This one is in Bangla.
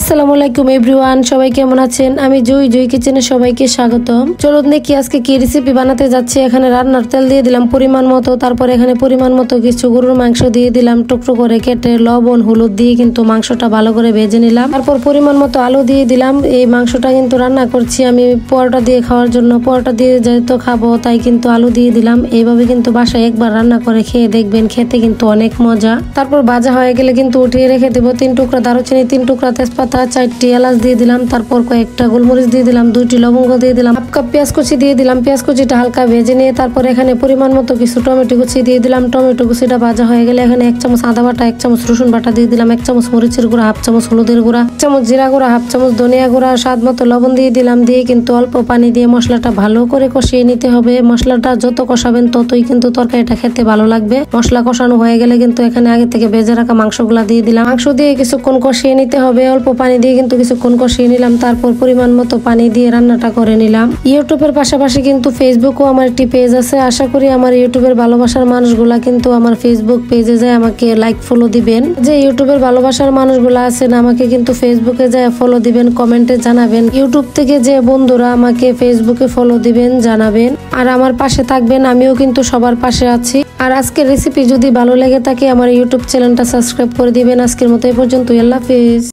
আসসালামু আলাইকুম এভরিওয়ান, সবাই কেমন আছেন? আমি জুই কিচেনে সবাইকে স্বাগতম। চলুন দেখি আজকে কি রেসিপি বানাতে যাচ্ছি। এখানে রান্নার তেল দিয়ে দিলাম পরিমাণ মতো, তারপর এখানে পরিমাণ মতো কিছু গরুর মাংস দিয়ে দিলাম টুকরো করে কেটে, লবণ হলুদ দিয়ে কিন্তু মাংসটা ভালো করে ভেজে নিলাম। তারপর পরিমাণ মতো আলু দিয়ে দিলাম। এই মাংসটা কিন্তু রান্না করছি আমি পরোটা দিয়ে খাওয়ার জন্য, পরোটা দিয়ে যেহেতু খাবো তাই কিন্তু আলু দিয়ে দিলাম। এইভাবে কিন্তু বাসায় একবার রান্না করে খেয়ে দেখবেন, খেতে কিন্তু অনেক মজা। তারপর ভাজা হয়ে গেলে কিন্তু উঠিয়ে রেখে দেবো। 3 টুকরা দারুচিনি, 3 টুকরা তেজপাতা, 4টি এলাচ দিয়ে দিলাম। তারপর কয়েকটা গোলমরিচ দিয়ে দিলাম, 2টি লবঙ্গ দিয়ে দিলাম, হাফ কাপ পেঁয়াজ কুচি দিয়ে দিলাম। পেঁয়াজ কুচিটা হালকা ভেজে নিয়ে তারপর এখানে পরিমাণ মতো কিছু টমেটো কুচি দিয়ে দিলাম। টমেটো কুচিটা ভাজা হয়ে গেলে এখানে 1 চামচ আদা বাটা, 1 চামচ রসুন বাটা দিয়ে দিলাম, 1 চামচ মরিচের গুঁড়া, হাফ চামচ হলুদের গুঁড়া, 1 চামচ জিরা গুঁড়া, হাফ চামচ ধনিয়া গুঁড়া, স্বাদ মতো লবণ দিয়ে দিলাম। দিয়ে কিন্তু অল্প পানি দিয়ে মশলাটা ভালো করে কষিয়ে নিতে হবে। মশলাটা যত কষাবেন ততই কিন্তু তরকারিটা খেতে ভালো লাগবে। মশলা কষানো হয়ে গেলে কিন্তু এখানে আগে থেকে ভেজে রাখা মাংসগুলা দিয়ে দিলাম। মাংস দিয়ে কিছুক্ষণ কষিয়ে নিতে হবে। অল্প পানি দিয়ে কিন্তু কিছুক্ষণ কষিয়ে নিলাম। তারপর পরিমাণ মতো পানি দিয়ে রান্নাটা করে নিলাম। ইউটিউবের পাশাপাশি কিন্তু ফেসবুকও আমার একটি পেজ আছে। আশা করি আমার ইউটিউবের ভালোবাসার মানুষগুলা কিন্তু আমার ফেসবুক পেজে যায় আমাকে লাইক ফলো দিবেন। যে ইউটিউবের ভালোবাসার মানুষগুলা আছেন আমাকে কিন্তু ফেসবুকে যায় ফলো দিবেন, কমেন্টে জানাবেন। ইউটিউব থেকে যে বন্ধুরা আমাকে ফেসবুকে ফলো দিবেন জানাবেন, আর আমার পাশে থাকবেন। আমিও কিন্তু সবার পাশে আছি। আর আজকের রেসিপি যদি ভালো লেগে থাকে আমার ইউটিউব চ্যানেলটা সাবস্ক্রাইব করে দিবেন। আজকের মতো এই পর্যন্ত, আল্লাহ হাফেজ।